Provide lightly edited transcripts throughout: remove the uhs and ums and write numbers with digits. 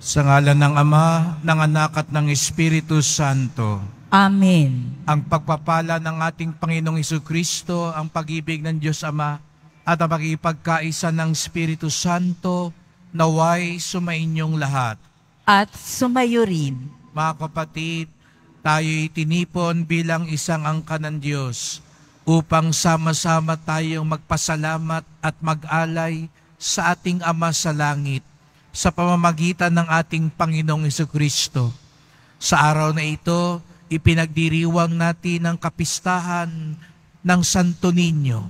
Sa ngalan ng Ama, ng Anak at ng Espiritu Santo. Amen. Ang pagpapala ng ating Panginoong Jesucristo, ang pag-ibig ng Diyos Ama, at ang pag-ipagkaisa ng Espiritu Santo, naway sumainyong lahat. At sumayo rin. Mga kapatid, tayo'y tinipon bilang isang angkan ng Diyos upang sama-sama tayong magpasalamat at mag-alay sa ating Ama sa langit sa pamamagitan ng ating Panginoong Jesucristo. Sa araw na ito, ipinagdiriwang natin ang kapistahan ng Santo Niño,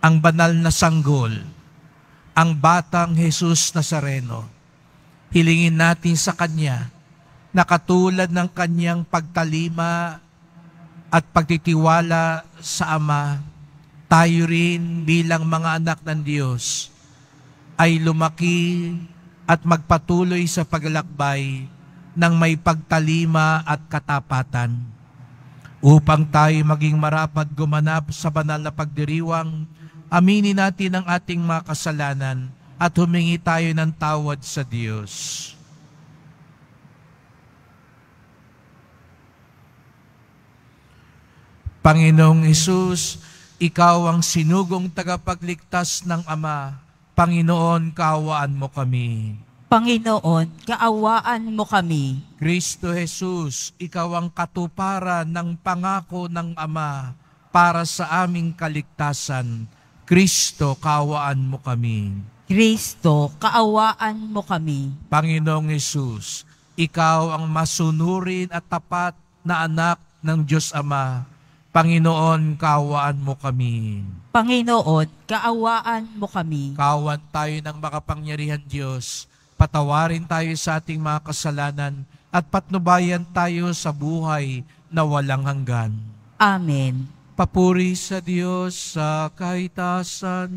ang banal na sanggol, ang batang Jesus Nazareno. Hilingin natin sa Kanya na katulad ng Kanyang pagtalima at pagtitiwala sa Ama, tayo rin bilang mga anak ng Diyos ay lumaki at magpatuloy sa paglalakbay ng may pagtalima at katapatan. Upang tayo maging marapat gumanap sa banal na pagdiriwang, aminin natin ang ating mga kasalanan at humingi tayo ng tawad sa Diyos. Panginoong Hesus, Ikaw ang sinugong tagapagligtas ng Ama. Panginoon, kaawaan mo kami. Panginoon, kaawaan mo kami. Kristo Jesus, Ikaw ang katuparan ng pangako ng Ama para sa aming kaligtasan. Kristo, kaawaan mo kami. Kristo, kaawaan mo kami. Panginoong Jesus, Ikaw ang masunurin at tapat na anak ng Diyos Ama. Panginoon, kaawaan mo kami. Panginoon, kaawaan mo kami. Kaawaan tayo ng makapangyarihan Diyos. Patawarin tayo sa ating mga kasalanan at patnubayan tayo sa buhay na walang hanggan. Amen. Papuri sa Diyos sa kahitasan.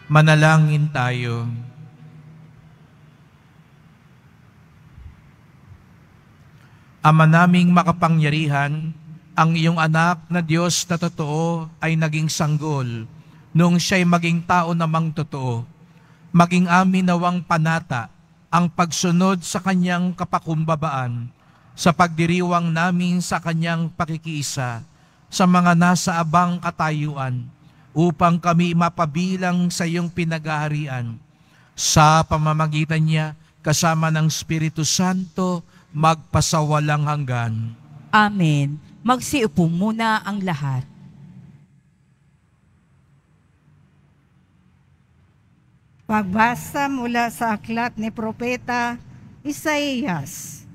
Manalangin tayo. Ama naming makapangyarihan, ang iyong anak na Diyos na totoo ay naging sanggol nung siya'y maging tao namang totoo. Maging amin nawang panata ang pagsunod sa kanyang kapakumbabaan sa pagdiriwang namin sa kanyang pakikiisa sa mga nasa abang katayuan upang kami mapabilang sa iyong pinaghaharian. Sa pamamagitan niya, kasama ng Espiritu Santo, magpasawalang hanggan. Amen. Magsiupo muna ang lahat. Pagbasa mula sa aklat ni Propeta Isaías.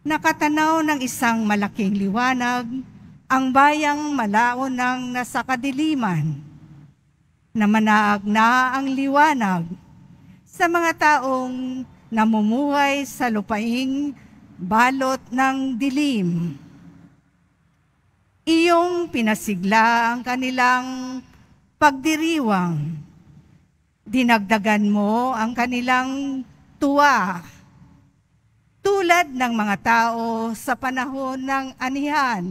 Nakatanaw ng isang malaking liwanag, ang bayang malaon ng nasa kadiliman. Namanaag na ang liwanag sa mga taong namumuhay sa lupaing balot ng dilim. Iyong pinasigla ang kanilang pagdiriwang. Dinagdagan mo ang kanilang tuwa. Tulad ng mga tao sa panahon ng anihan.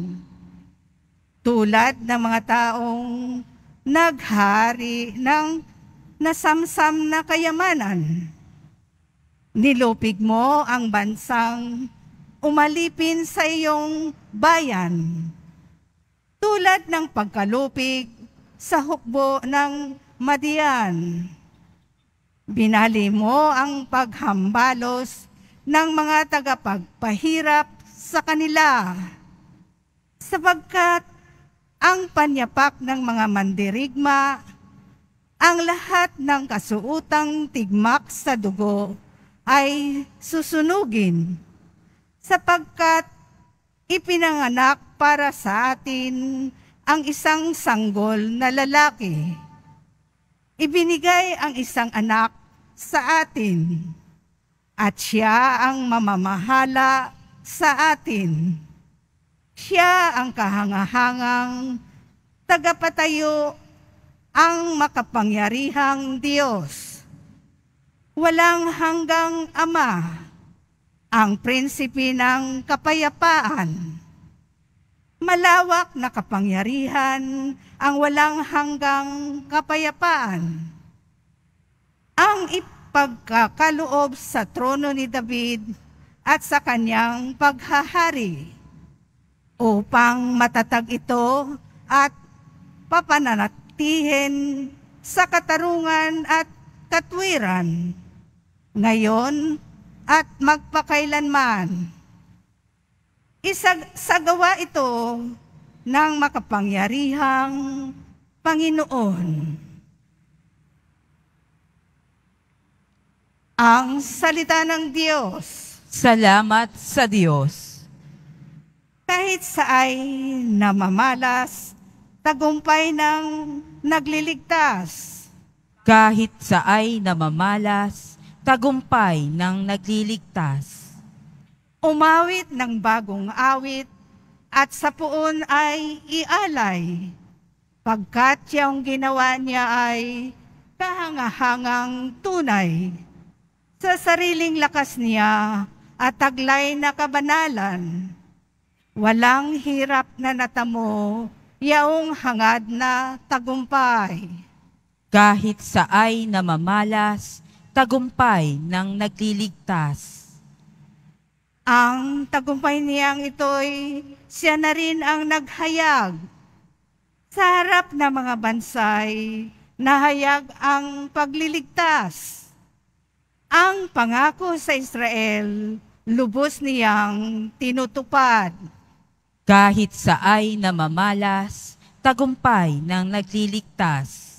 Tulad ng mga taong naghari ng nasamsam na kayamanan. Nilupig mo ang bansang umalipin sa iyong bayan. Tulad ng pagkalupig sa hukbo ng Madian. Binali mo ang paghambalos ng mga tagapagpahirap sa kanila, sapagkat ang panyapak ng mga mandirigma, ang lahat ng kasuutang tigmak sa dugo ay susunugin, sapagkat ipinanganak para sa atin ang isang sanggol na lalaki. Ibinigay ang isang anak sa atin, at siya ang mamamahala sa atin. Siya ang kahangahangang tagapatayo, ang makapangyarihang Diyos. Walang hanggang Ama, ang prinsipe ng kapayapaan. Malawak na kapangyarihan, ang walang hanggang kapayapaan. Ang ipagkakaloob sa trono ni David at sa kanyang paghahari, upang matatag ito at papananatihin sa katarungan at katwiran, ngayon at magpakailanman. Isagawa ito ng makapangyarihang Panginoon. Ang salita ng Diyos. Salamat sa Diyos. Kahit sa ay namamalas, tagumpay ng nagliligtas. Kahit sa ay namamalas, tagumpay ng nagliligtas. Umawit ng bagong awit, at sa puon ay ialay, pagkat yung ginawa niya ay kahangahangang tunay. Sa sariling lakas niya at taglay na kabanalan, walang hirap na natamo, yaong hangad na tagumpay. Kahit sa ay namamalas, tagumpay ng nagliligtas. Ang tagumpay niyang ito'y siya na rin ang naghayag. Sa harap ng mga bansay, nahayag ang pagliligtas. Ang pangako sa Israel, lubos niyang tinutupad. Kahit sa ay namamalas, tagumpay ng nagliligtas.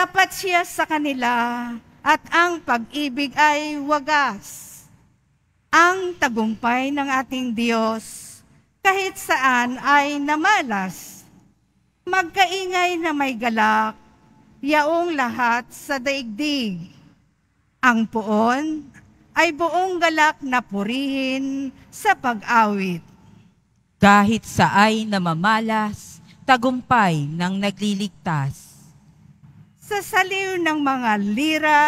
Tapat siya sa kanila at ang pag-ibig ay wagas. Ang tagumpay ng ating Diyos kahit saan ay namalas. Magkaingay na may galak, yaong lahat sa daigdig. Ang puon ay buong galak na purihin sa pag-awit. Kahit sa ay namamalas, tagumpay ng nagliligtas. Sa saliw ng mga lira,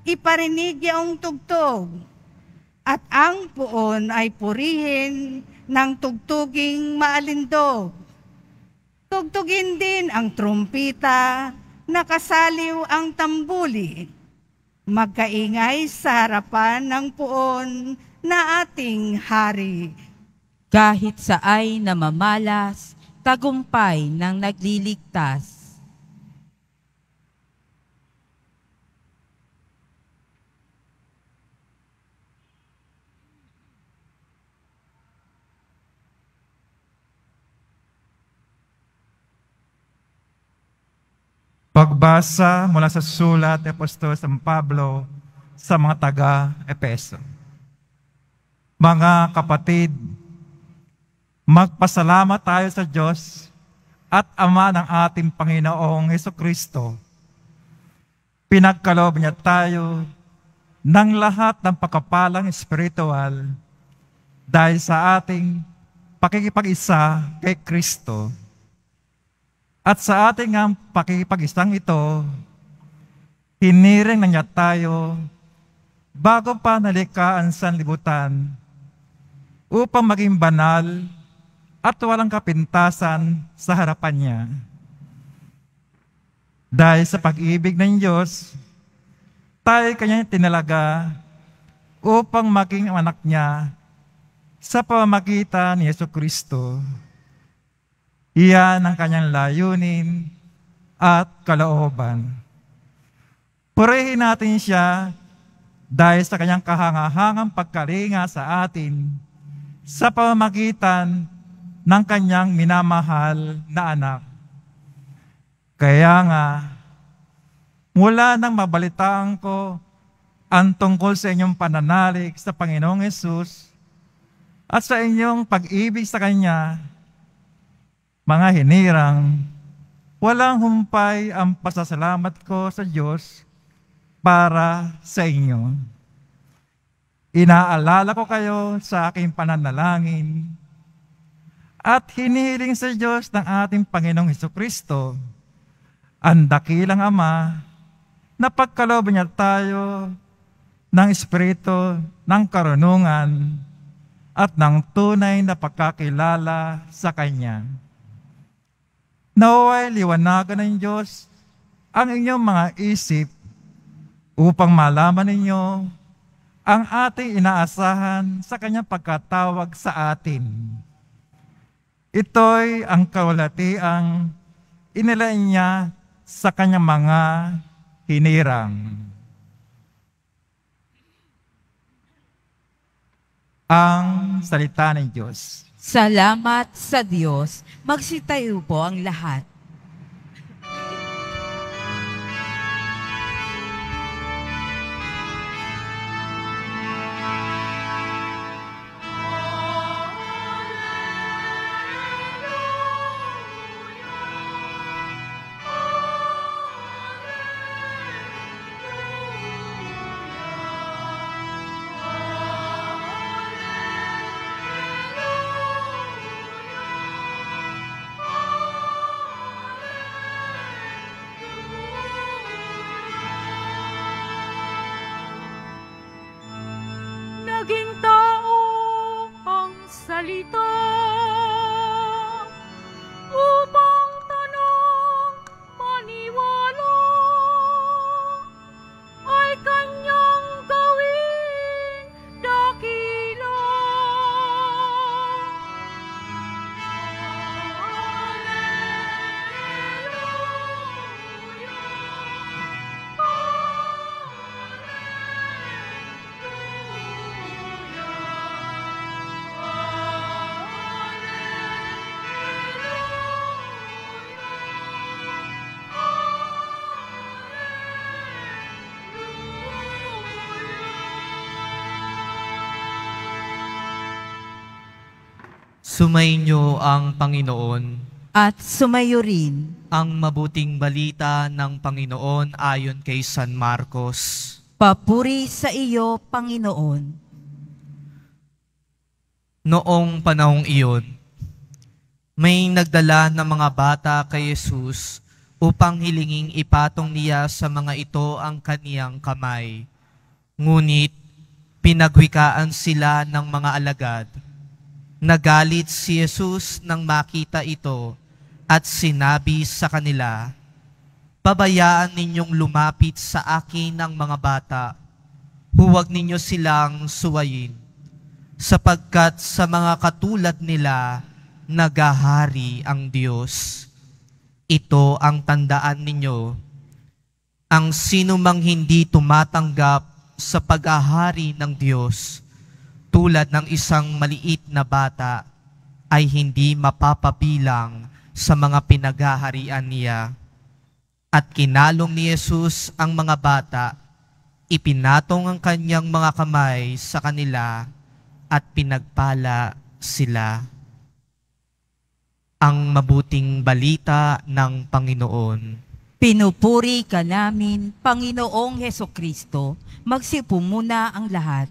iparinig yaong tugtog, at ang puon ay purihin ng tugtuging maalindog. Tugtugin din ang trumpita, nakasaliw ang tambuli. Magkaingay sa harapan ng puon na ating hari. Kahit sa ay namamalas, tagumpay ng nagliligtas. Pagbasa mula sa sulat ni Apostol San Pablo sa mga taga-Epeso. Mga kapatid, magpasalamat tayo sa Diyos at Ama ng ating Panginoong Hesukristo. Pinagkaloob niya tayo ng lahat ng pagkapalang espiritual dahil sa ating pakikipag-isa kay Kristo. At sa ating ang pakikipag-isang ito, hiniring na niya tayo bago pa nalikha ang sanlibutan upang maging banal at walang kapintasan sa harapan niya. Dahil sa pag-ibig ng Diyos, tayo kanya tinalaga upang maging anak niya sa pamamagitan ni Jesucristo. Iyan ang kanyang layunin at kalooban. Purihin natin siya dahil sa kanyang kahangahangang pagkalinga sa atin sa pamamagitan ng kanyang minamahal na anak. Kaya nga, mula nang mabalitaan ko ang tungkol sa inyong pananalig sa Panginoong Hesus at sa inyong pag-ibig sa Kanya, mga hinirang, walang humpay ang pasasalamat ko sa Diyos para sa inyo. Inaalala ko kayo sa aking pananalangin at hinihiling sa Diyos ng ating Panginoong Hesukristo, ang dakilang Ama, na pagkaloob niya tayo ng Espiritu ng karunungan at ng tunay na pagkakilala sa Kanya. Naway liwanagan ng Diyos ang inyong mga isip upang malaman ninyo ang ating inaasahan sa Kanyang pagkatawag sa atin. Ito'y ang kawalatiang inilain niya sa Kanyang mga hinirang. Ang salita ng Diyos. Salamat sa Diyos. Magsitayo po ang lahat. Naging tao ang salita upang tanang maniwala ay kanyang gawin dakila. Hallelujah. Sumainyo ang Panginoon. At sumayo rin. Ang mabuting balita ng Panginoon ayon kay San Marcos. Papuri sa iyo, Panginoon. Noong panahong iyon, may nagdala ng mga bata kay Jesus upang hilinging ipatong niya sa mga ito ang kaniyang kamay. Ngunit pinagwikaan sila ng mga alagad. Nagalit si Jesus nang makita ito at sinabi sa kanila, "Pabayaan ninyong lumapit sa akin ang mga bata. Huwag ninyo silang suwayin, sapagkat sa mga katulad nila, nagahari ang Diyos. Ito ang tandaan ninyo. Ang sinumang hindi tumatanggap sa pag-ahari ng Diyos, tulad ng isang maliit na bata, ay hindi mapapabilang sa mga pinaghaharian niya." At kinalong ni Jesus ang mga bata, ipinatong ang kanyang mga kamay sa kanila, at pinagpala sila. Ang mabuting balita ng Panginoon. Pinupuri ka namin, Panginoong Hesukristo. Magsiupo muna ang lahat.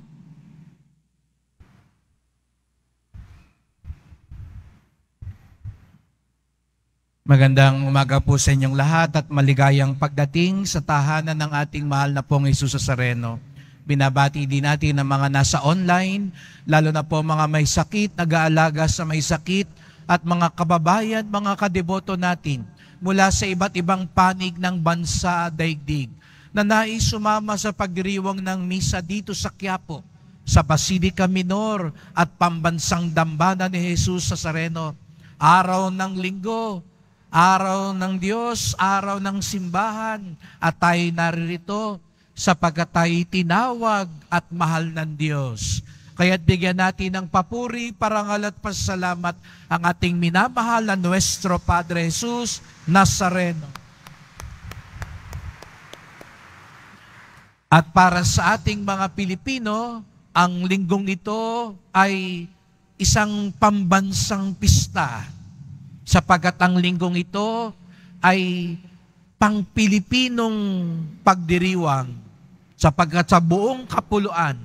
Magandang umaga po sa inyong lahat at maligayang pagdating sa tahanan ng ating mahal na pong Jesus Nazareno. Binabati din natin ang mga nasa online, lalo na po mga may sakit, nag-aalaga sa may sakit, at mga kababayan, mga kadeboto natin mula sa iba't ibang panig ng bansa at daigdig na nais sumama sa pagdiriwang ng misa dito sa Quiapo, sa Basilica Minor at Pambansang Dambana ni Jesus Nazareno. Araw ng linggo, araw ng Diyos, araw ng simbahan, at tayo naririto sapagkat tayo tinawag at mahal ng Diyos. Kaya't bigyan natin ng papuri, parangal at pasalamat ang ating minamahal na Nuestro Padre Jesus Nazareno. At para sa ating mga Pilipino, ang linggong ito ay isang pambansang pista, sapagkat ang linggong ito ay pang-Pilipinong pagdiriwang, sapagkat sa buong kapuluan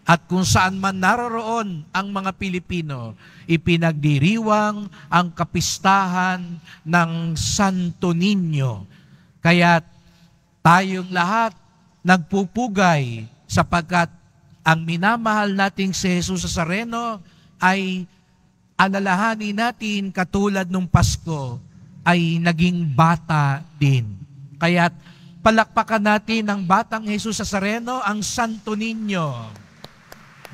at kung saan man naroroon ang mga Pilipino, ipinagdiriwang ang kapistahan ng Santo Niño. Kaya tayong lahat nagpupugay sapagkat ang minamahal nating si Jesus Nazareno ay alalahanin natin katulad nung Pasko ay naging bata din. Kaya palakpakan natin ang batang Jesus Nazareno, ang Santo Niño.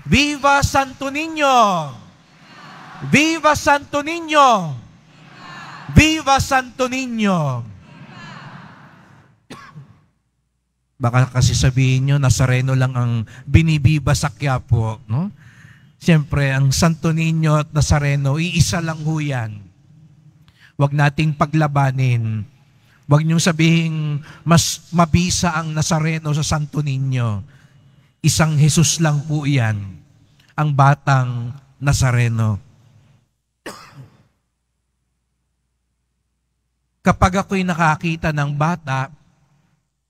Viva Santo Niño! Viva Santo Niño! Viva Santo Niño! Baka kasi sabihin nyo, Nazareno lang ang binibiba sa Quiapo, no? Siyempre, ang Santo Niño at Nazareno, iisa lang ho yan. Huwag nating paglabanin. Huwag niyong sabihin, mas mabisa ang Nazareno sa Santo Niño. Isang Jesus lang po yan, ang batang Nazareno. Kapag ako'y nakakita ng bata,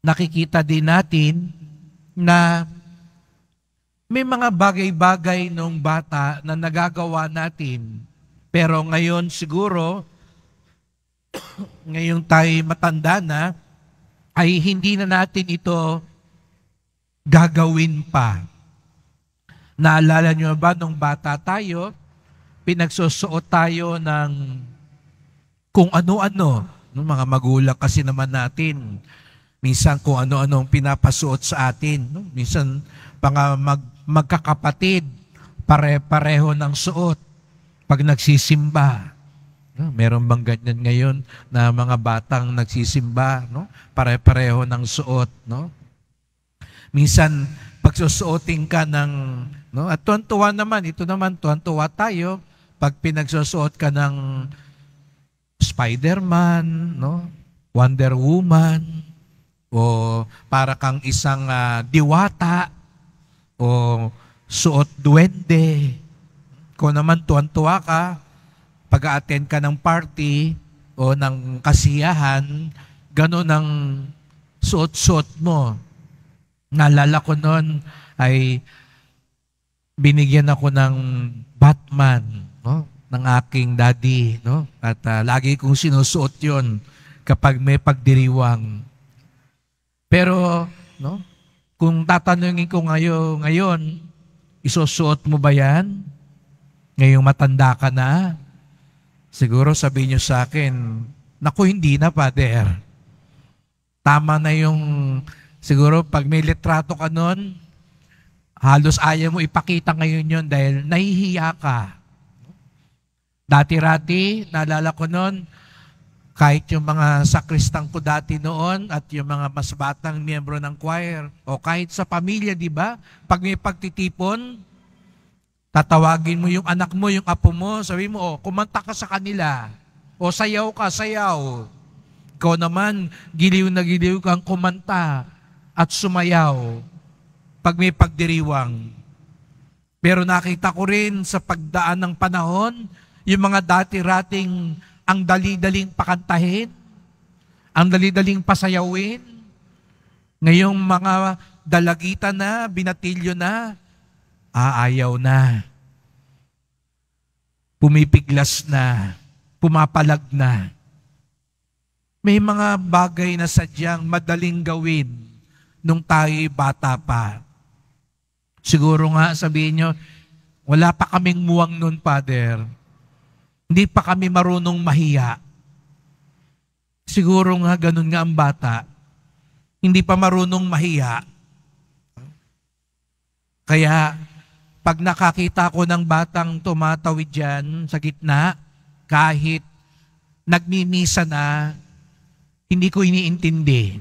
nakikita din natin na may mga bagay-bagay nung bata na nagagawa natin. Pero ngayon siguro, ngayong tayo matanda na, ay hindi na natin ito gagawin pa. Naalala nyo ba nung bata tayo, pinagsusuot tayo ng kung ano-ano. Nung mga magulang kasi naman natin, minsan kung ano-ano ang pinapasuot sa atin. No? Minsan magkakapatid, pare-pareho ng suot pag nagsisimba. No? Meron bang ganyan ngayon na mga batang nagsisimba, no? Pare-pareho ng suot, no? Minsan pagsusuotin ka ng, no? At tuwan-tuwa naman, ito naman tuwan-tuwa tayo pag pinagsusuot ka ng Spider-Man, no? Wonder Woman, o para kang isang diwata, o suot duwende. Kung naman tuwan-tuwa ka pag-a-attend ka ng party o ng kasiyahan, gano'n ang suot-suot mo. Naalala ko noon ay binigyan ako ng Batman, no? Ng aking daddy, no? At lagi kong sinusuot yon kapag may pagdiriwang. Pero, no? Kung tatanungin ko ngayon, isusuot mo ba yan? Ngayong matanda ka na? Siguro sabihin niyo sa akin, naku, hindi na, Father. Tama na yung, siguro pag may litrato ka nun, halos ayaw mo ipakita ngayon yun dahil nahihiya ka. Dati-rati, naalala ko noon, kahit yung mga sakristang ko dati noon at yung mga mas batang miyembro ng choir, o kahit sa pamilya, di ba? Pag may pagtitipon, tatawagin mo yung anak mo, yung apo mo, sabi mo, kumanta ka sa kanila. O sayaw ka, sayaw. Ikaw naman, giliw na giliw kang kumanta at sumayaw pag may pagdiriwang. Pero nakita ko rin sa pagdaan ng panahon, yung mga dati-rating ang dali-daling pakantahin, ang dali-daling pasayawin, ngayong mga dalagita na, binatilyo na, ayaw na. Pumipiglas na, pumapalag na. May mga bagay na sadyang madaling gawin nung tayo'y bata pa. Siguro nga sabihin nyo, wala pa kaming muwang nun, Father. Hindi pa kami marunong mahiya. Siguro nga ganun nga ang bata. Hindi pa marunong mahiya. Kaya pag nakakita ko ng batang tumatawid dyan sa gitna, kahit nagmimisa na, hindi ko iniintindi.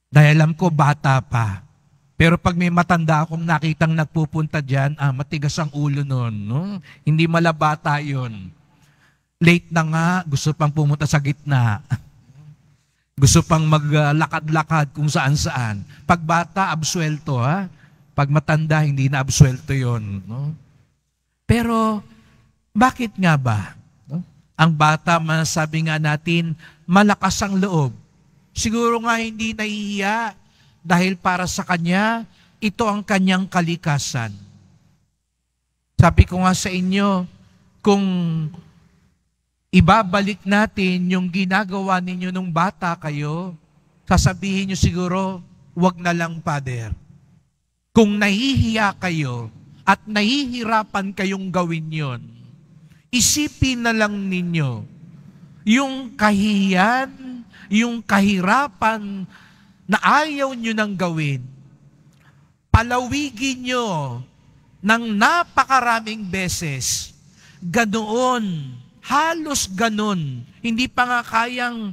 Dahil alam ko bata pa. Pero pag may matanda akong nakitang nagpupunta dyan, matigas ang ulo nun. No? Hindi malabata yun. Late na nga, gusto pang pumunta sa gitna. Gusto pang maglakad-lakad kung saan-saan. Pag bata, absuelto. Ha? Pag matanda, hindi na absuelto yun. No? Pero, bakit nga ba? No? Ang bata, masabi nga natin, malakas ang loob. Siguro nga hindi nahihiya dahil para sa kanya, ito ang kanyang kalikasan. Sabi ko nga sa inyo, kung ibabalik natin yung ginagawa ninyo nung bata kayo, sasabihin nyo siguro, wag na lang, Father. Kung nahihiya kayo at nahihirapan kayong gawin yon, isipin na lang ninyo yung kahihiyan, yung kahirapan na ayaw nyo nang gawin. Palawigin nyo ng napakaraming beses. Ganoon, halos ganon. Hindi pa nga kayang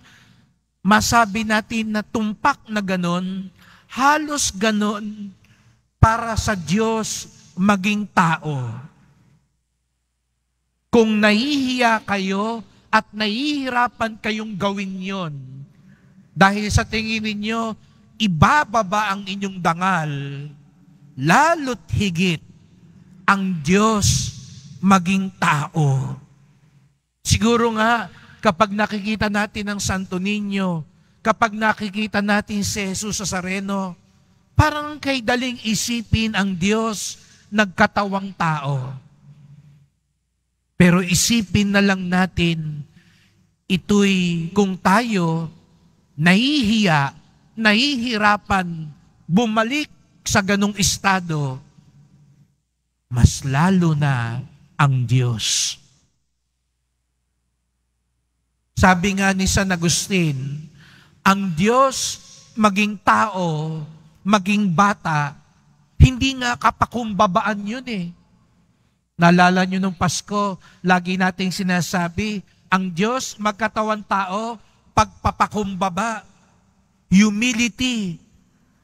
masabi natin na tumpak na ganon, halos ganon para sa Diyos maging tao. Kung nahihiya kayo at nahihirapan kayong gawin yon, dahil sa tingin ninyo, ibababa ang inyong dangal, lalo't higit ang Diyos maging tao. Siguro nga, kapag nakikita natin ang Santo Niño, kapag nakikita natin si Jesus Nazareno, parang kay daling isipin ang Diyos nagkatawang tao. Pero isipin na lang natin, ito'y kung tayo nahihiya, nahihirapan, bumalik sa ganong estado, mas lalo na ang Diyos. Sabi nga ni San Agustin, ang Diyos maging tao, maging bata, hindi nga kapakumbabaan yun eh. Naalala nyo nung Pasko, lagi nating sinasabi, ang Diyos magkatawan tao, pagpapakumbaba, humility.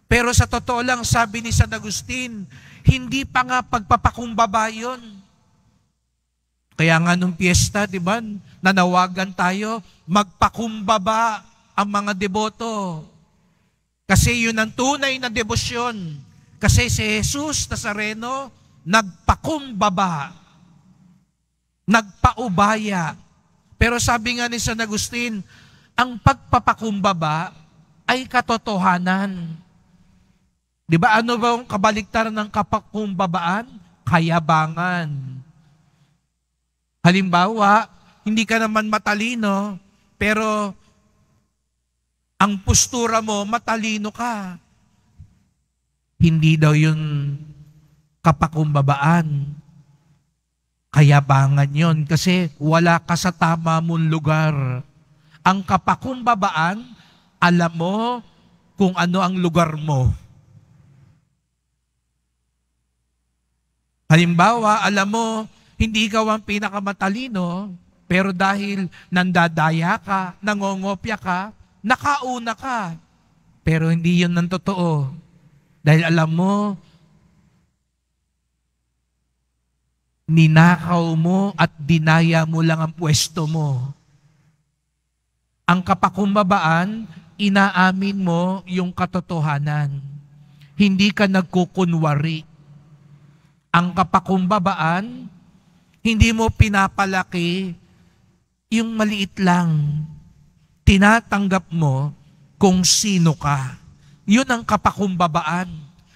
Pero sa totoo lang, sabi ni San Agustin, hindi pa nga pagpapakumbaba yun. Kaya nga nung piyesta, di ba, nanawagan tayo, magpakumbaba ang mga deboto. Kasi yun ang tunay na debosyon. Kasi si Jesus Nazareno, nagpakumbaba. nagpaubaya. Pero sabi nga ni San Agustin, ang pagpapakumbaba ay katotohanan. Di ba ano ba ang kabaliktaran ng kapakumbabaan? Kayabangan. Halimbawa, hindi ka naman matalino, pero ang postura mo, matalino ka. Hindi daw yun kapakumbabaan. Kayabangan yun kasi wala ka sa tama mong lugar. Ang kapakumbabaan, alam mo kung ano ang lugar mo. Halimbawa, alam mo, hindi ikaw ang pinakamatalino, pero dahil nandadaya ka, nangongopya ka, nakauna ka. Pero hindi yun ang totoo. Dahil alam mo, ninakaw mo at dinaya mo lang ang pwesto mo. Ang kapakumbabaan, inaamin mo yung katotohanan. Hindi ka nagkukunwari. Ang kapakumbabaan, hindi mo pinapalaki yung maliit lang. Tinatanggap mo kung sino ka. Yun ang kapakumbabaan.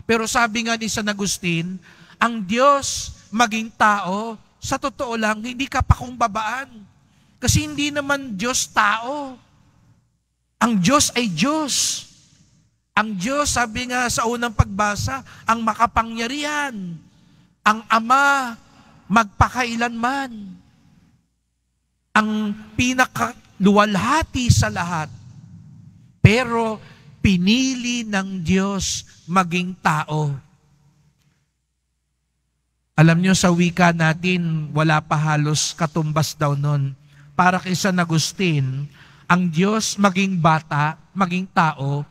Pero sabi nga ni San Agustin, ang Diyos maging tao, sa totoo lang, hindi kapakumbabaan. Kasi hindi naman Diyos tao. Ang Diyos ay Diyos. Ang Diyos, sabi nga sa unang pagbasa, ang makapangyarihan. Ang Ama, magpakailanman. Ang pinakaluwalhati sa lahat. Pero pinili ng Diyos maging tao. Alam nyo, sa wika natin, wala pa halos katumbas daw nun. Para kay San Agustin, ang Diyos maging bata, maging tao,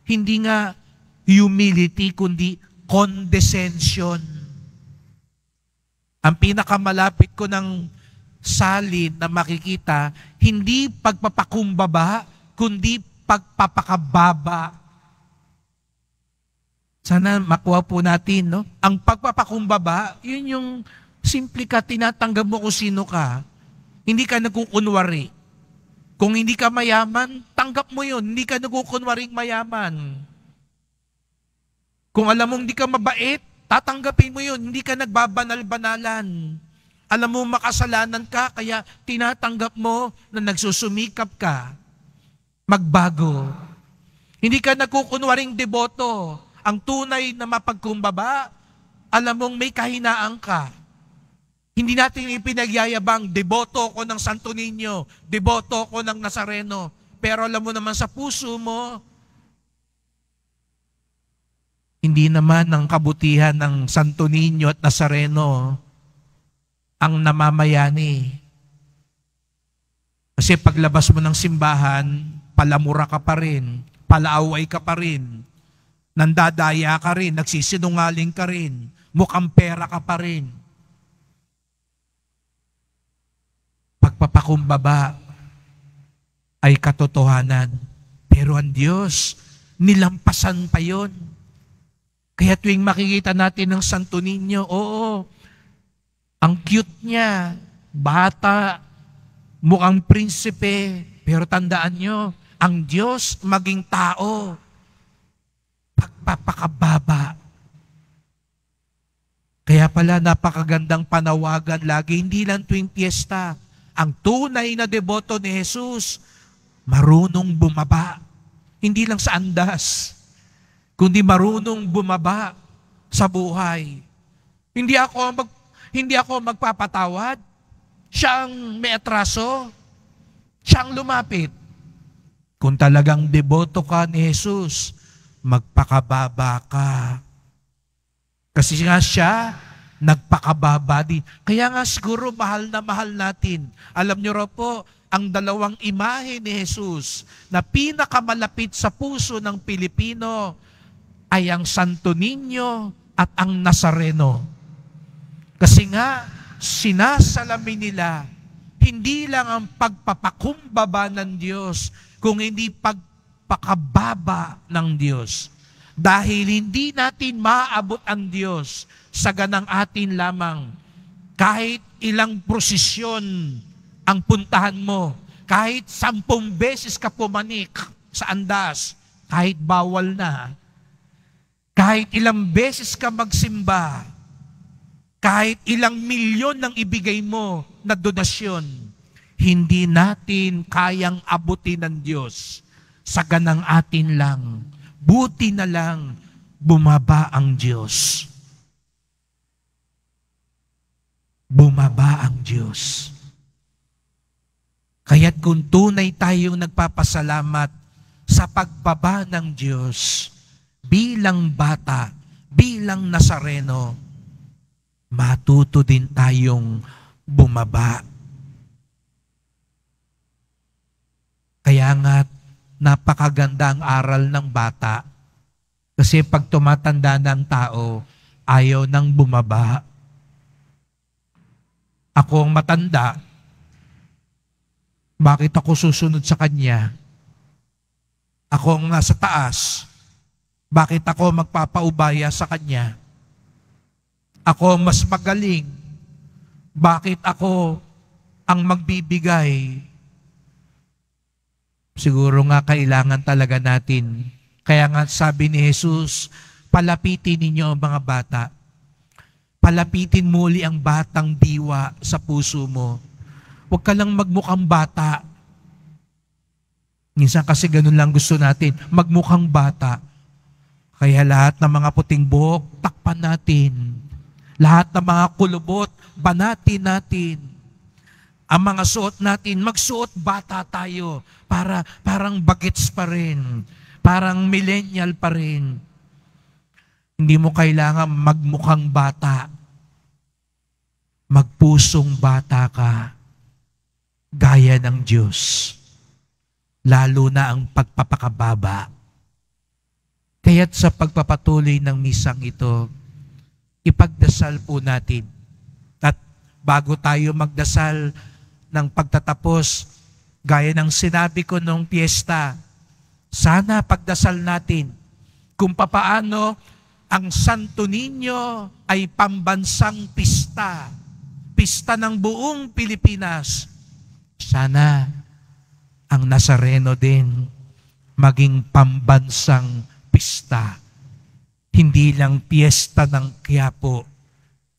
hindi nga humility, kundi condescension. Ang pinakamalapit ko ng salin na makikita, hindi pagpapakumbaba, kundi pagpapakababa. Sana makuha po natin, no? Ang pagpapakumbaba, yun yung simple ka, tinatanggap mo kung sino ka. Hindi ka nagkukunwari. Kung hindi ka mayaman, tanggap mo yun. Hindi ka nagkukunwaring mayaman. Kung alam mong hindi ka mabait, tatanggapin mo yun. Hindi ka nagbabanal-banalan. Alam mo makasalanan ka, kaya tinatanggap mo na nagsusumikap ka. Magbago. Hindi ka nagkukunwaring deboto. Ang tunay na mapagkumbaba, alam mong may kahinaan ka. Hindi natin ipinagyayabang, deboto ko ng Santo Niño, deboto ko ng Nazareno. Pero alam mo naman sa puso mo, hindi naman ang kabutihan ng Santo Niño at Nazareno ang namamayani. Kasi paglabas mo ng simbahan, palamura ka pa rin, palaaway ka pa rin, nandadaya ka rin, nagsisinungaling ka rin, mukhang pera ka pa rin. Pagpapakumbaba ay katotohanan. Pero ang Diyos, nilampasan pa yun. Kaya tuwing makikita natin ng Santo Niño, oo, ang cute niya, bata, mukhang prinsipe, pero tandaan nyo, ang Diyos maging tao, pagpapakababa. Kaya pala napakagandang panawagan lagi, hindi lang tuwing piyesta. Ang tunay na deboto ni Jesus, marunong bumaba. Hindi lang sa andas, kundi marunong bumaba sa buhay. Hindi ako magpapatawad. Siya ang may atraso. Siya ang lumapit. Kung talagang deboto ka ni Jesus, magpakababa ka. Kasi nga siya, nagpakababa din. Kaya nga siguro mahal na mahal natin. Alam niyo raw po, ang dalawang imahe ni Jesus na pinakamalapit sa puso ng Pilipino ay ang Santo Niño at ang Nazareno. Kasi nga, sinasalamin nila, hindi lang ang pagpapakumbaba ng Diyos, kung hindi pagpakababa ng Diyos. Dahil hindi natin maaabot ang Diyos sa ganang atin lamang. Kahit ilang prosesyon ang puntahan mo, kahit 10 beses ka pumanik sa andas, kahit bawal na, kahit ilang beses ka magsimba, kahit ilang milyon ang ibigay mo na donasyon, hindi natin kayang abutin ng Diyos. Sa ganang atin lang, buti na lang bumaba ang Diyos. Bumaba ang Diyos. Kaya't kung tunay tayong nagpapasalamat sa pagbaba ng Diyos, bilang bata, bilang Nazareno, matuto din tayong bumaba. Kaya nga, napakaganda ang aral ng bata. Kasi pag tumatanda ng tao, ayaw nang bumaba. Ako ang matanda, bakit ako susunod sa kanya? Ako ang nasa taas, bakit ako magpapaubaya sa kanya? Ako mas magaling, bakit ako ang magbibigay? Siguro nga kailangan talaga natin. Kaya nga sabi ni Jesus, palapitin ninyo ang mga bata. Palapitin muli ang batang diwa sa puso mo. Huwag ka lang magmukhang bata. Minsan kasi ganun lang gusto natin, magmukhang bata. Kaya lahat ng mga puting buhok, takpan natin. Lahat ng mga kulubot, banatin natin. Ang mga suot natin, magsuot bata tayo. Parang bagets pa rin. Parang millennial pa rin. Hindi mo kailangan magmukhang bata. Magpusong bata ka. Gaya ng Diyos. Lalo na ang pagpapakababa. Kaya't sa pagpapatuloy ng misang ito, ipagdasal po natin. At bago tayo magdasal ng pagtatapos, gaya ng sinabi ko nung piyesta, sana pagdasal natin kung papaano ang Santo Niño ay pambansang pista. Pista ng buong Pilipinas. Sana ang Nazareno din maging pambansang pista. Hindi lang piyesta ng Quiapo,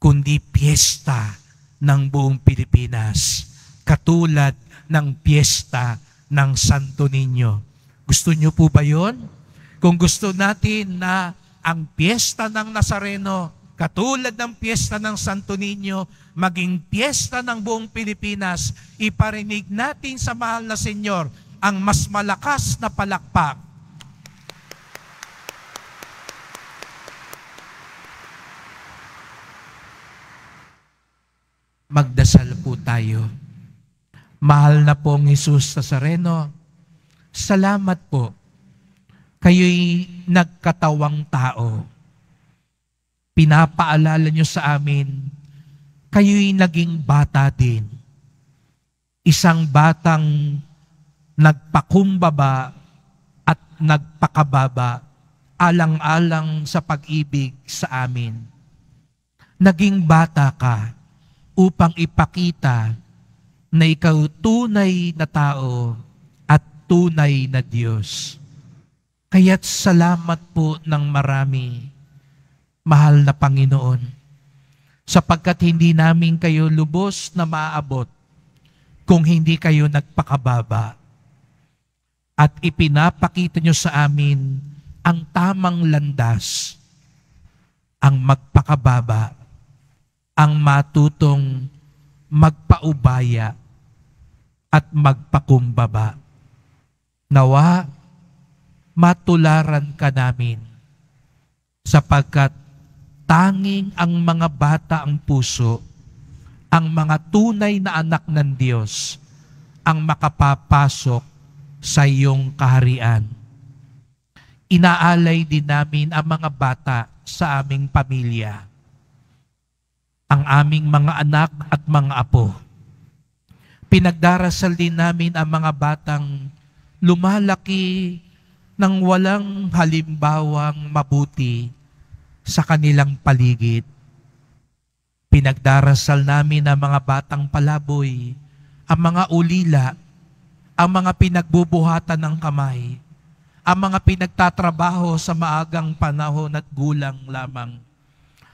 kundi piyesta ng buong Pilipinas. Katulad ng piyesta ng Santo Niño. Gusto niyo po ba yun? Kung gusto natin na ang piyesta ng Nazareno, katulad ng piyesta ng Santo Niño, maging piyesta ng buong Pilipinas, iparinig natin sa mahal na Senyor ang mas malakas na palakpak. Magdasal po tayo. Mahal na pong Jesus Nazareno, salamat po. Kayo'y nagkatawang tao. Pinapaalala niyo sa amin, kayo'y naging bata din. Isang batang nagpakumbaba at nagpakababa, alang-alang sa pag-ibig sa amin. Naging bata ka upang ipakita na ikaw tunay na tao at tunay na Diyos. Kaya't salamat po ng marami, mahal na Panginoon, sapagkat hindi namin kayo lubos na maaabot kung hindi kayo nagpakababa. At ipinapakita nyo sa amin ang tamang landas, ang magpakababa, ang matutong magpaubaya at magpakumbaba. Nawa, matularan ka namin sapagkat tanging ang mga bata ang puso, ang mga tunay na anak ng Diyos, ang makapapasok sa iyong kaharian. Inaalay din namin ang mga bata sa aming pamilya, ang aming mga anak at mga apo. Pinagdarasal din namin ang mga batang lumalaki ng walang halimbawang mabuti sa kanilang paligid. Pinagdarasal namin ang mga batang palaboy, ang mga ulila, ang mga pinagbubuhatan ng kamay, ang mga pinagtatrabaho sa maagang panahon at gulang lamang,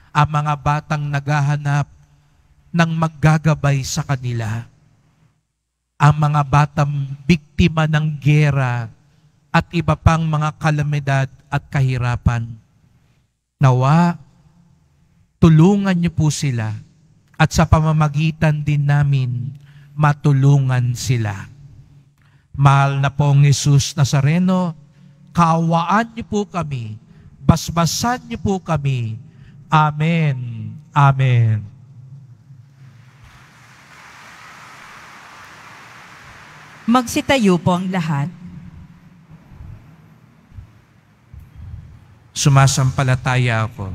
ang mga batang naghahanap ng maggagabay sa kanila, ang mga batang biktima ng giyera at iba pang mga kalamidad at kahirapan. Nawa, tulungan niyo po sila at sa pamamagitan din namin, matulungan sila. Mahal na pong Jesus Nazareno, kaawaan niyo po kami, basbasan niyo po kami. Amen. Amen. Magsitayo po ang lahat. Sumasampalataya ako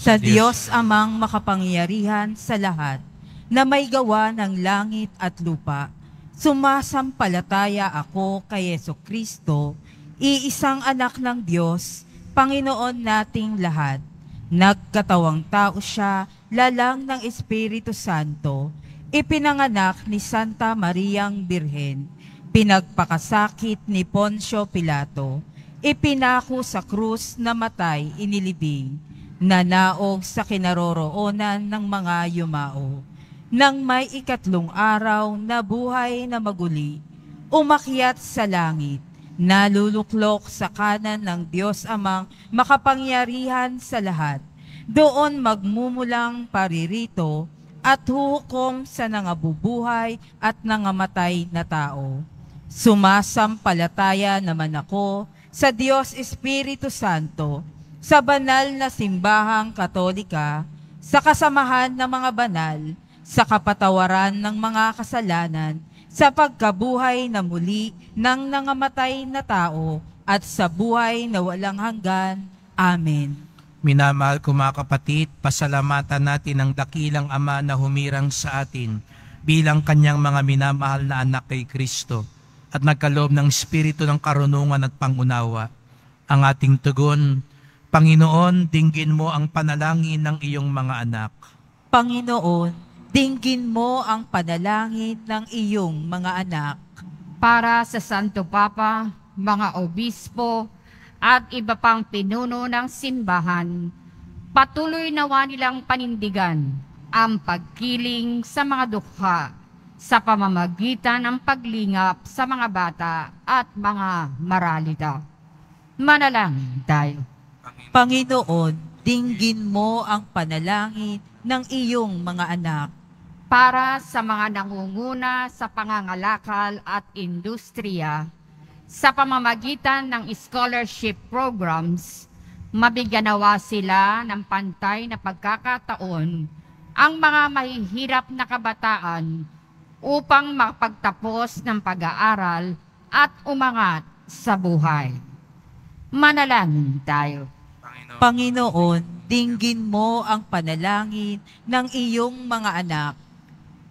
Sa Diyos amang makapangyarihan sa lahat, na may gawa ng langit at lupa, sumasampalataya ako kay Jesucristo, iisang anak ng Diyos, Panginoon nating lahat. Nagkatawang tao siya, lalang ng Espiritu Santo, ipinanganak ni Santa Mariang Birhen, pinagpakasakit ni Poncio Pilato, ipinako sa krus na matay inilibing, nanaog sa kinaroroonan ng mga yumao. Nang may ikatlong araw na buhay na maguli, umakyat sa langit, naluluklok sa kanan ng Diyos amang makapangyarihan sa lahat. Doon magmumulang paririto at huhukom sa nangabubuhay at nangamatay na tao. Sumasampalataya naman ako sa Diyos Espiritu Santo, sa banal na simbahang Katolika, sa kasamahan ng mga banal, sa kapatawaran ng mga kasalanan, sa pagkabuhay na muli ng nangamatay na tao, at sa buhay na walang hanggan. Amen. Minamahal ko mga kapatid, pasalamatan natin ang dakilang Ama na humirang sa atin bilang kanyang mga minamahal na anak kay Kristo at nagkaloob ng espiritu ng karunungan at pangunawa. Ang ating tugon, Panginoon, dinggin mo ang panalangin ng iyong mga anak. Panginoon, dinggin mo ang panalangin ng iyong mga anak. Para sa Santo Papa, mga obispo, at iba pang pinuno ng simbahan, patuloy nawa nilang panindigan ang pagkiling sa mga dukha sa pamamagitan ng paglingap sa mga bata at mga maralita. Manalangin tayo. Panginoon, dinggin mo ang panalangin ng iyong mga anak. Para sa mga nangunguna sa pangangalakal at industriya, sa pamamagitan ng scholarship programs, mabigyan nawa sila ng pantay na pagkakataon ang mga mahihirap na kabataan upang makapagtapos ng pag-aaral at umangat sa buhay. Manalangin tayo. Panginoon, dinggin mo ang panalangin ng iyong mga anak.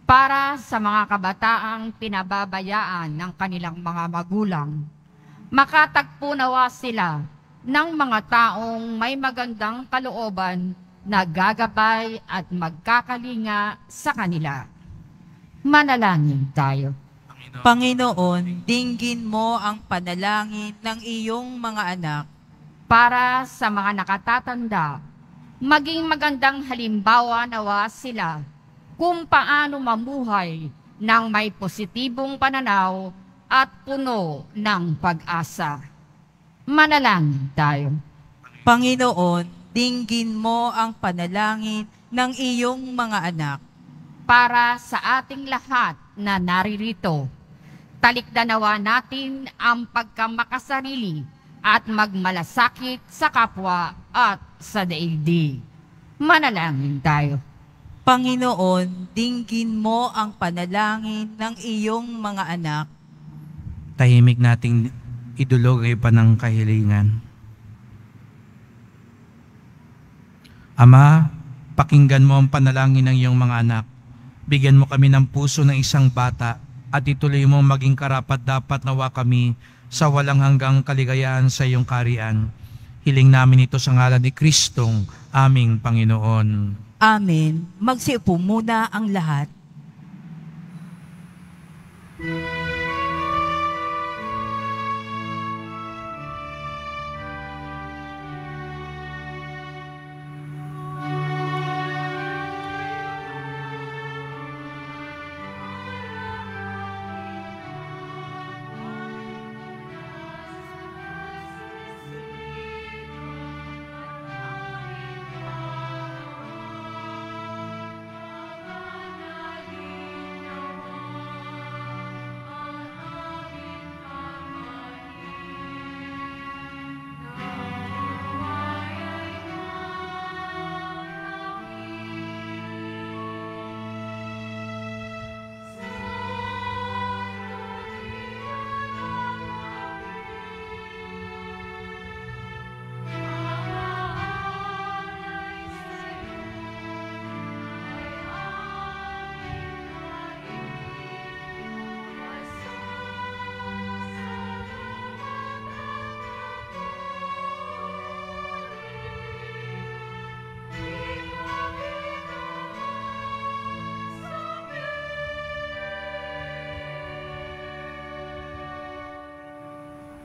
Para sa mga kabataang pinababayaan ng kanilang mga magulang, makatagpo nawa sila ng mga taong may magandang kalooban na gagabay at magkakalinga sa kanila. Manalangin tayo. Panginoon, dinggin mo ang panalangin ng iyong mga anak. Para sa mga nakatatanda, maging magandang halimbawa nawa sila kung paano mamuhay ng may positibong pananaw at puno ng pag-asa. Manalangin tayo. Panginoon, dinggin mo ang panalangin ng iyong mga anak. Para sa ating lahat na naririto, talikdanawa natin ang pagkamakasarili at magmalasakit sa kapwa at sa daigdig. Manalangin tayo. Panginoon, dinggin mo ang panalangin ng iyong mga anak. Tahimik nating idulog ay panang kahilingan. Ama, pakinggan mo ang panalangin ng iyong mga anak. Bigyan mo kami ng puso ng isang bata at ituloy mo maging karapat-dapat nawa kami sa walang hanggang kaligayahan sa iyong kaharian. Hiling namin ito sa ngalan ni Kristong aming Panginoon. Amen. Magsiupo muna ang lahat.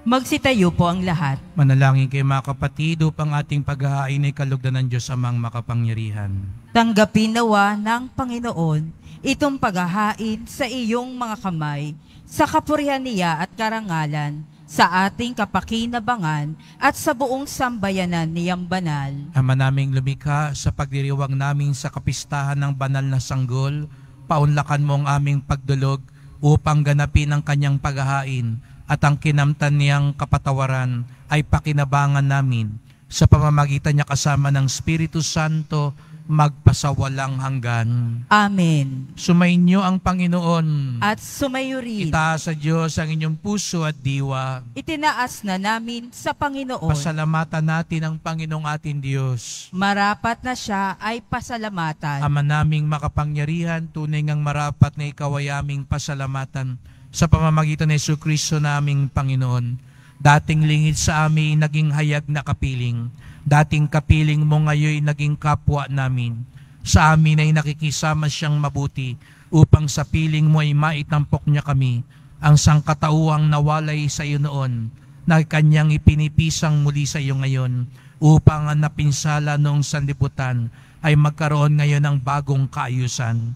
Magsitayo po ang lahat. Manalangin kayo mga kapatid upang ating paghahain ay kalugdan ng Diyos amang makapangyarihan. Tanggapin nawa ng Panginoon itong paghahain sa iyong mga kamay, sa kapurihan niya at karangalan, sa ating kapakinabangan at sa buong sambayanan niyang banal. Ama naming lumikha, sa pagdiriwang namin sa kapistahan ng banal na sanggol, paunlakan mo ang aming pagdulog upang ganapin ang kanyang paghahain at ang kinamtan niyang kapatawaran ay pakinabangan namin sa pamamagitan niya kasama ng Espiritu Santo magpasawalang hanggan. Amen. Sumainyo ang Panginoon. At sumayo rin. Itaas sa Diyos ang inyong puso at diwa. Itinaas na namin sa Panginoon. Pasalamatan natin ang Panginoong ating Diyos. Marapat na siya ay pasalamatan. Ama naming makapangyarihan, tunay ngang marapat na ikaw ay aming pasalamatan sa pamamagitan ni Jesucristo naming Panginoon. Dating lingid sa amin, naging hayag na kapiling. Dating kapiling mo ngayon naging kapwa namin. Sa amin ay nakikisama siyang mabuti upang sa piling mo ay maitampok niya kami. Ang sangkatauhang nawalay sa iyo noon, na kanyang ipinipisang muli sa iyo ngayon, upang ang napinsala noong sanlibutan ay magkaroon ngayon ng bagong kaayusan.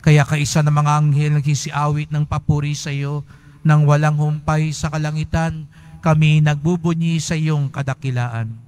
Kaya kaisa ng mga anghel nagsisiawit ng papuri sa iyo, nang walang humpay sa kalangitan, kami nagbubunyi sa iyong kadakilaan.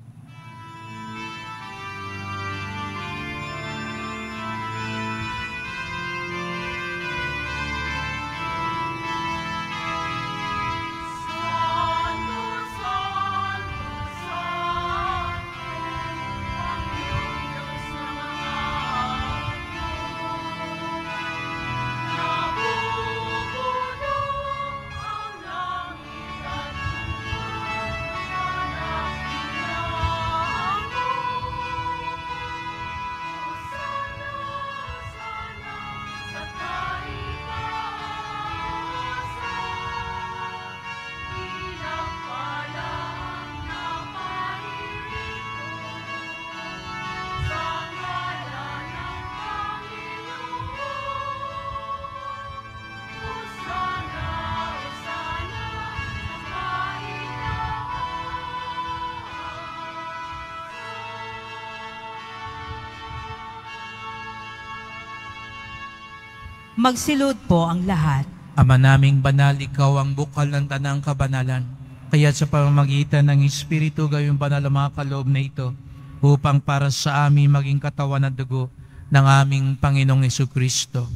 Magsilod po ang lahat. Ama naming banal, ikaw ang bukal ng tanang kabanalan. Kaya sa pamamagitan ng Espiritu gawing banal ang mga kaloob na ito, upang para sa amin maging katawan at dugo ng aming Panginoong Jesucristo.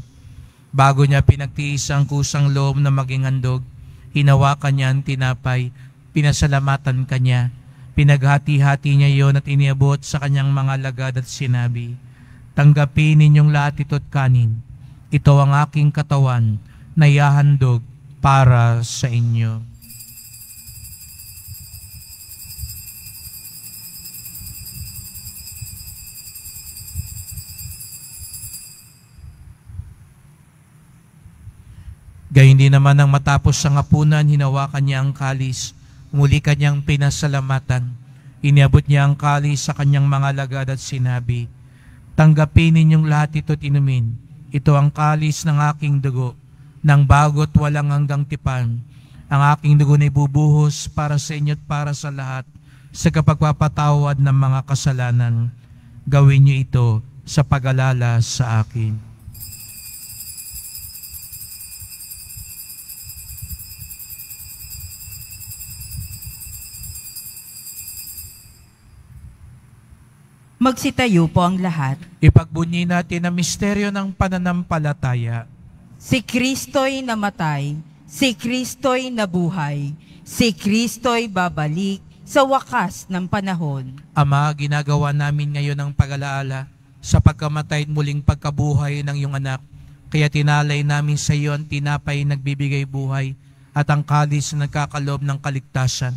Bago niya pinagtiis ang kusang loob na maging handog, hinawakan niya ang tinapay, pinasalamatan kanya, pinaghati-hati niya iyon at iniabot sa kanyang mga lagad at sinabi, "Tanggapin ninyong lahat ito't kanin. Ito ang aking katawan na ihahandog para sa inyo." Gayun din naman nang matapos sa hapunan, hinawakan niya ang kalis, muli kanyang pinasalamatan. Iniabot niya ang kalis sa kanyang mga lagad at sinabi, Tanggapin ninyong lahat ito at inumin. Ito ang kalis ng aking dugo, ng bago't walang hanggang tipan. Ang aking dugo na ibubuhos para sa inyo at para sa lahat, sa kapagpapatawad ng mga kasalanan. Gawin niyo ito sa pag-alala sa akin. Magsitayo po ang lahat. Ipagbunyi natin ang misteryo ng pananampalataya. Si Kristo'y namatay, si Kristo'y nabuhay, si Kristo'y babalik sa wakas ng panahon. Ama, ginagawa namin ngayon ang pag-alaala sa pagkamatay at muling pagkabuhay ng iyong anak. Kaya tinalay namin sa iyo ang tinapay nagbibigay buhay at ang kalis na nagkakaloob ng kaligtasan.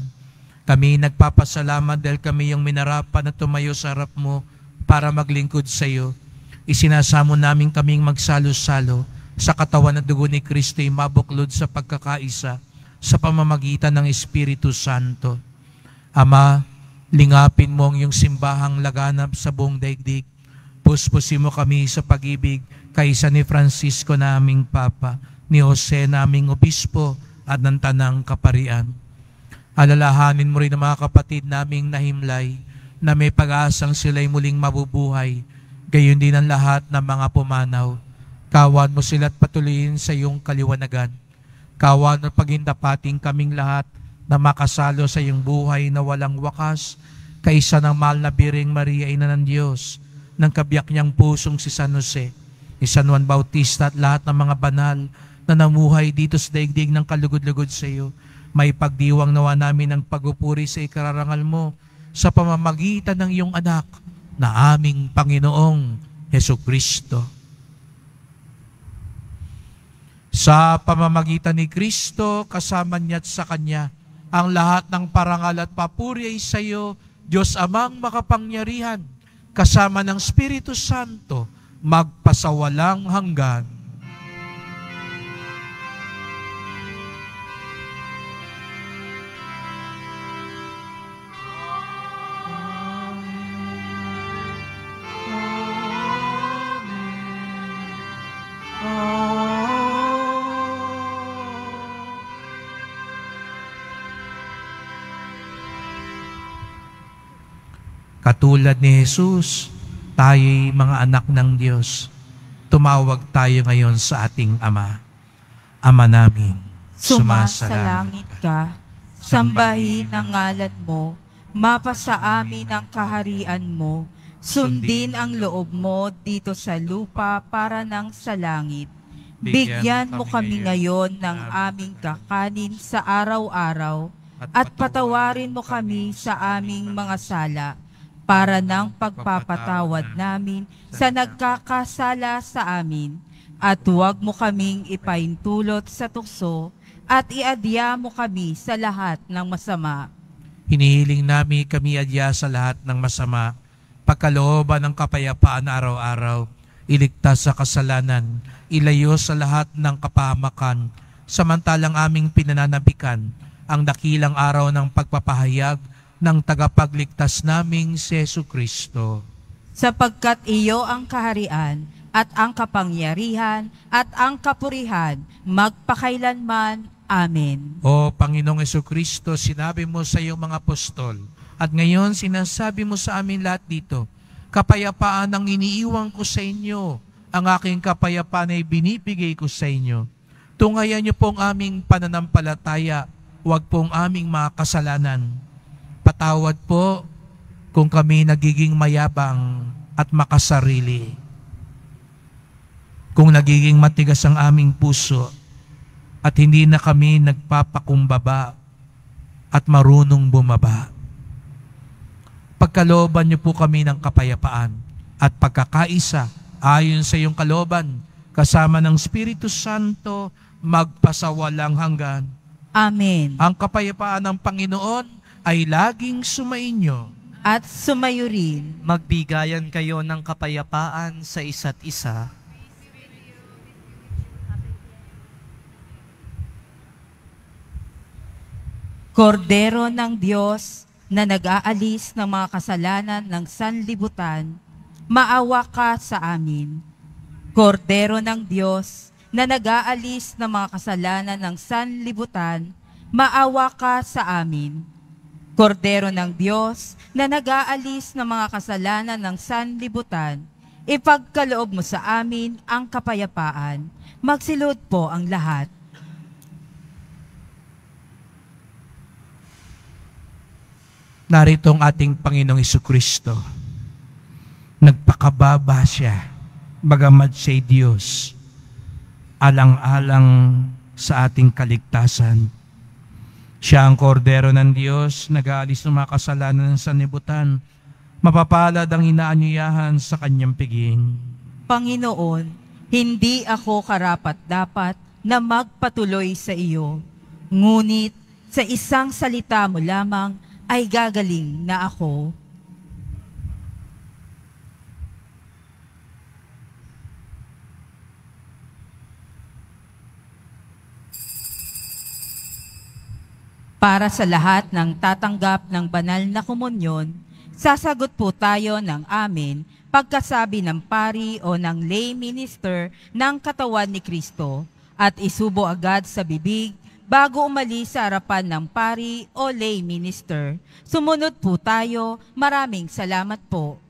Kami nagpapasalamat dahil kami yung minarapan at tumayo sa harap mo para maglingkod sa iyo. Isinasamo namin kaming magsalo-salo sa katawan at dugo ni Kristo'y mabuklod sa pagkakaisa sa pamamagitan ng Espiritu Santo. Ama, lingapin mo ang iyong simbahang laganap sa buong daigdig. Puspusin mo kami sa pag-ibig kaysa ni Francisco naming Papa, ni Jose naming Obispo at ng Tanang Kaparian. Alalahanin mo rin ang mga kapatid naming nahimlay na may pag-asang sila'y muling mabubuhay, gayon din ang lahat ng mga pumanaw. Kawan mo sila at patuloyin sa iyong kaliwanagan. Kawan at pagindapating kaming lahat na makasalo sa iyong buhay na walang wakas, kaysa ng mahal na Biring Maria, Ina ng Diyos, ng kabiyak niyang pusong si San Jose, ni San Juan Bautista at lahat ng mga banal na namuhay dito sa daigdig ng kalugod-lugod sa iyo. May pagdiwang nawa namin ng pagupuri sa ikararangal mo sa pamamagitan ng iyong anak na aming Panginoong Hesukristo. Sa pamamagitan ni Kristo, kasama niya at sa Kanya, ang lahat ng parangal at papuri ay sa iyo, Diyos Amang makapangyarihan, kasama ng Espiritu Santo, magpasawalang hanggan. Katulad ni Jesus, tayo'y mga anak ng Diyos. Tumawag tayo ngayon sa ating Ama. Ama namin, Sumasalangit ka, sambahin ang ngalan mo, mapasa amin ang kaharian mo, sundin ang loob mo dito sa lupa para ng sa langit. Bigyan mo kami ngayon ng aming kakanin sa araw-araw at patawarin mo kami sa aming mga sala para ng pagpapatawad namin sa nagkakasala sa amin. At huwag mo kaming ipaintulot sa tukso at iadya mo kami sa lahat ng masama. hinihiling namin kami adya sa lahat ng masama, pagkalooban ng kapayapaan araw-araw, iligtas sa kasalanan, ilayo sa lahat ng kapahamakan, samantalang aming pinananabikan ang dakilang araw ng pagpapahayag ng tagapagligtas naming si Jesucristo. Sapagkat iyo ang kaharian at ang kapangyarihan at ang kapurihan magpakailanman. Amen. O Panginoong Jesucristo, sinabi mo sa iyong mga apostol, at ngayon sinasabi mo sa amin lahat dito, kapayapaan ang iniiwan ko sa inyo, ang aking kapayapaan ay binibigay ko sa inyo. Tungayan niyo pong aming pananampalataya, huwag pong aming mga kasalanan. Patawad po kung kami nagiging mayabang at makasarili. Kung nagiging matigas ang aming puso at hindi na kami nagpapakumbaba at marunong bumaba. Pagkalooban niyo po kami ng kapayapaan at pagkakaisa ayon sa iyong kalooban, kasama ng Espiritu Santo, magpasawalang hanggan. Amen. Ang kapayapaan ng Panginoon ay laging sumainyo. At sumayo rin. Magbigayan kayo ng kapayapaan sa isa't isa. Kordero ng Diyos na nag-aalis ng mga kasalanan ng sanlibutan, maawa ka sa amin. Kordero ng Diyos, na nag-aalis ng mga kasalanan ng sanlibutan, maawa ka sa amin. Kordero ng Diyos, na nag-aalis ng mga kasalanan ng sanlibutan, ipagkaloob mo sa amin ang kapayapaan. Magsilod po ang lahat. Narito ang ating Panginoong Hesukristo. Nagpakababa siya, bagamat siya'y Diyos, alang-alang sa ating kaligtasan. Siya ang kordero ng Diyos, nag-aalis ng mga kasalanan ng sanlibutan. Mapapalad ang inaanyayahan sa kanyang piging. Panginoon, hindi ako karapat-dapat na magpatuloy sa iyo. Ngunit sa isang salita mo lamang ay gagaling na ako. Para sa lahat ng tatanggap ng banal na komunyon, sasagot po tayo ng amen pagkasabi ng pari o ng lay minister ng katawan ni Kristo at isubo agad sa bibig bago umalis sa harapan ng pari o lay minister. Sumunod po tayo. Maraming salamat po.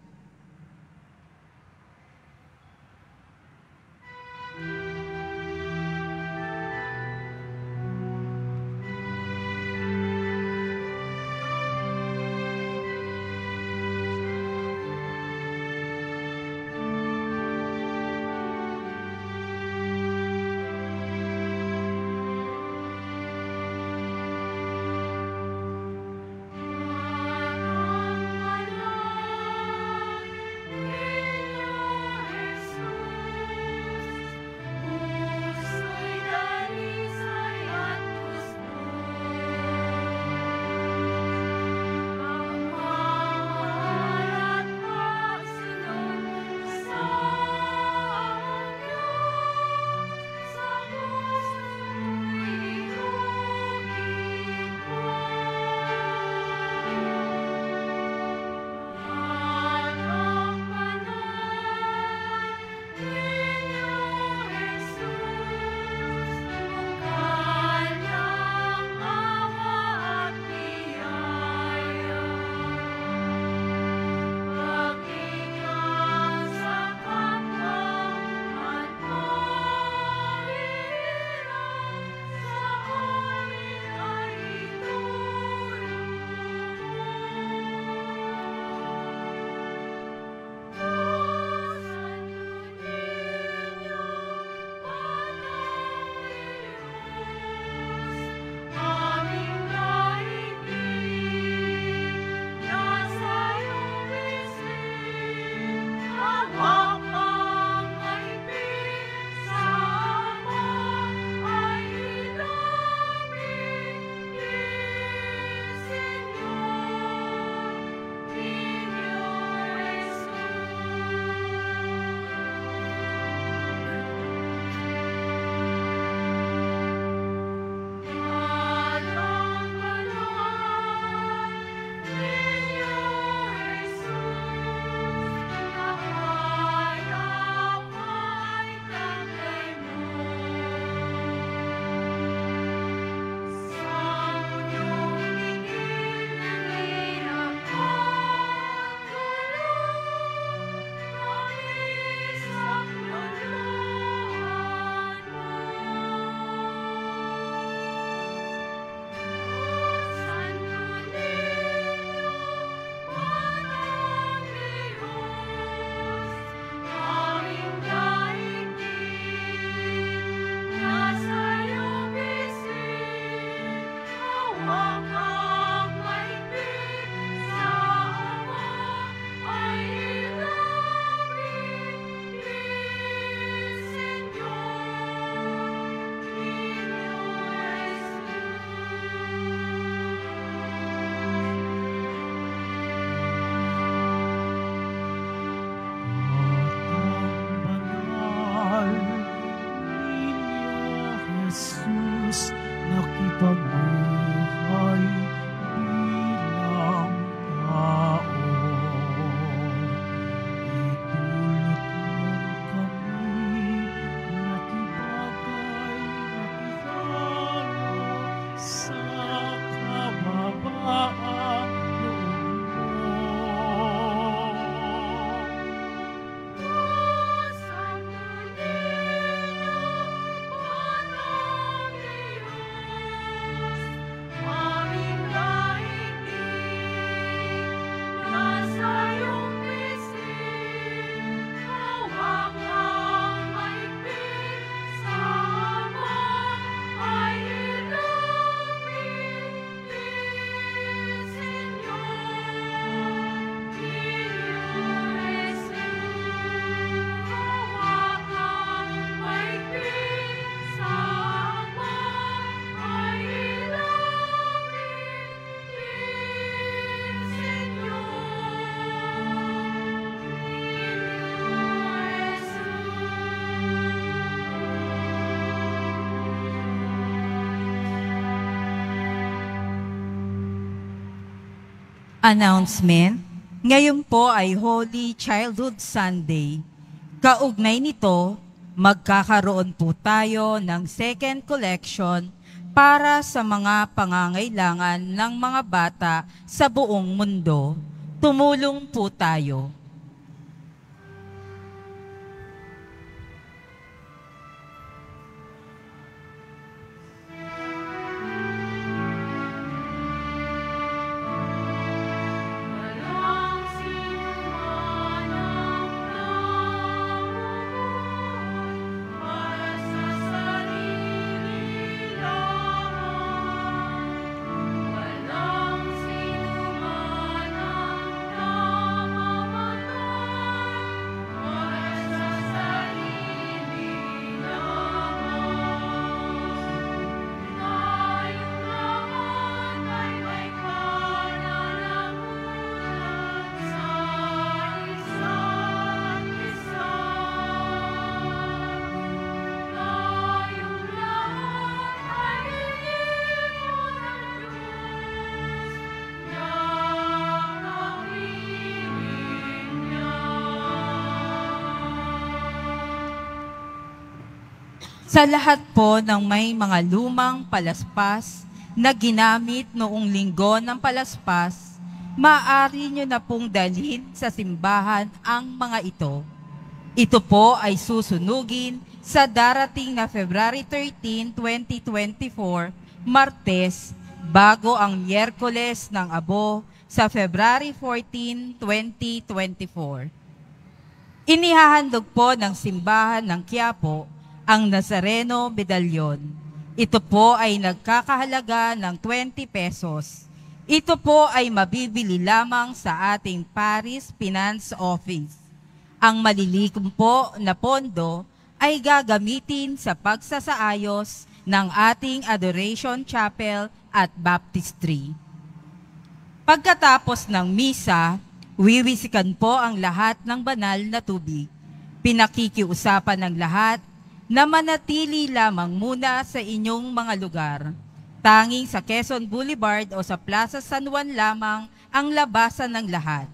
Announcement, ngayon po ay Holy Childhood Sunday. Kaugnay nito, magkakaroon po tayo ng second collection para sa mga pangangailangan ng mga bata sa buong mundo. Tumulong po tayo. Walang sinuman ang namuno para sa sarili lamang. Walang sinuman ang namamatay para sa sarili lamang. Tayong lahat ay may pananagutan sa isa't isa. Tayong lahat ay lilingkod ng Diyos na kapiling niya. Sa lahat po ng may mga lumang palaspas na ginamit noong linggo ng palaspas, maaari nyo na pong dalhin sa simbahan ang mga ito. Ito po ay susunugin sa darating na February 13, 2024, Martes, bago ang Miyerkules ng Abo sa February 14, 2024. Inihahandog po ng simbahan ng Quiapo ang Nazareno Medallion. Ito po ay nagkakahalaga ng 20 pesos. Ito po ay mabibili lamang sa ating Paris Finance Office. Ang malilikom po na pondo ay gagamitin sa pagsasaayos ng ating Adoration Chapel at Baptistry. Pagkatapos ng misa, wiwisikan po ang lahat ng banal na tubig. Pinakikiusapan ng lahat na manatili lamang muna sa inyong mga lugar. Tanging sa Quezon Boulevard o sa Plaza San Juan lamang ang labasan ng lahat.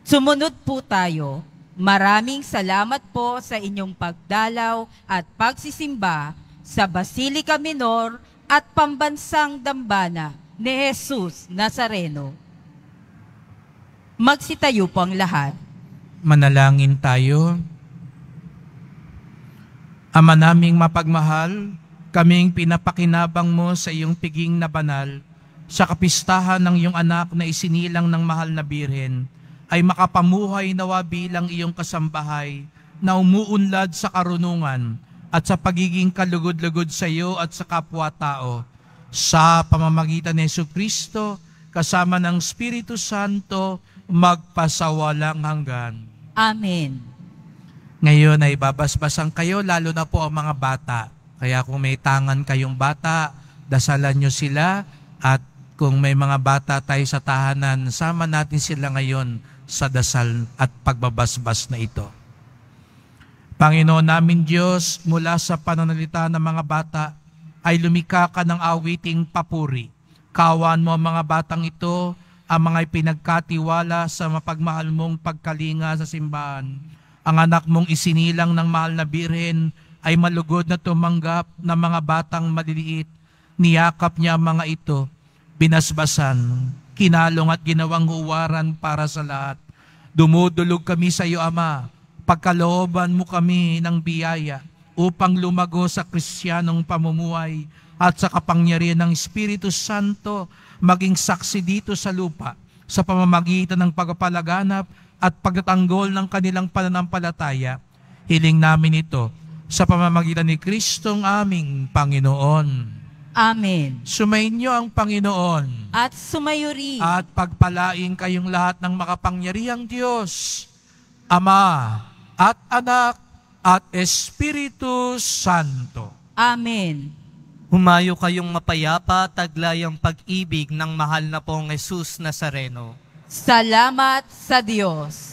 Sumunod po tayo. Maraming salamat po sa inyong pagdalaw at pagsisimba sa Basilica Minor at Pambansang Dambana ni Jesus Nazareno. Magsitayo po ang lahat. Manalangin tayo. Ama naming mapagmahal, kaming pinapakinabang mo sa iyong piging na banal, sa kapistahan ng iyong anak na isinilang ng mahal na birhen, ay makapamuhay nawa bilang iyong kasambahay na umuunlad sa karunungan at sa pagiging kalugod-lugod sa iyo at sa kapwa-tao. Sa pamamagitan ni Jesucristo, kasama ng Espiritu Santo, magpasawalang hanggan. Amen. Ngayon ay babasbasan kayo, lalo na po ang mga bata. Kaya kung may tangan kayong bata, dasalan nyo sila. At kung may mga bata tayo sa tahanan, sama natin sila ngayon sa dasal at pagbabasbas na ito. Panginoon namin Diyos, mula sa pananalita ng mga bata, ay lumikha ka ng awiting papuri. Kawan mo ang mga batang ito, ang mga pinagkatiwala sa mapagmahal mong pagkalinga sa simbahan. Ang anak mong isinilang ng mahal na birhen ay malugod na tumanggap ng mga batang maliliit. Niyakap niya ang mga ito, binasbasan, kinalong at ginawang huwaran para sa lahat. Dumudulog kami sa iyo, Ama, pagkalooban mo kami ng biyaya upang lumago sa Kristiyanong pamumuhay at sa kapangyarihan ng Espiritu Santo, maging saksi dito sa lupa sa pamamagitan ng pagpapalaganap at pagtatanggol ng kanilang pananampalataya. Hiling namin ito sa pamamagitan ni Kristong aming Panginoon. Amen. Sumainyo ang Panginoon. At sumayo rin. At pagpalain kayong lahat ng makapangyarihang Diyos, Ama at Anak at Espiritu Santo. Amen. Humayo kayong mapayapa, taglay ang pag-ibig ng mahal na pong Jesus Nazareno. Salamat sa Diyos.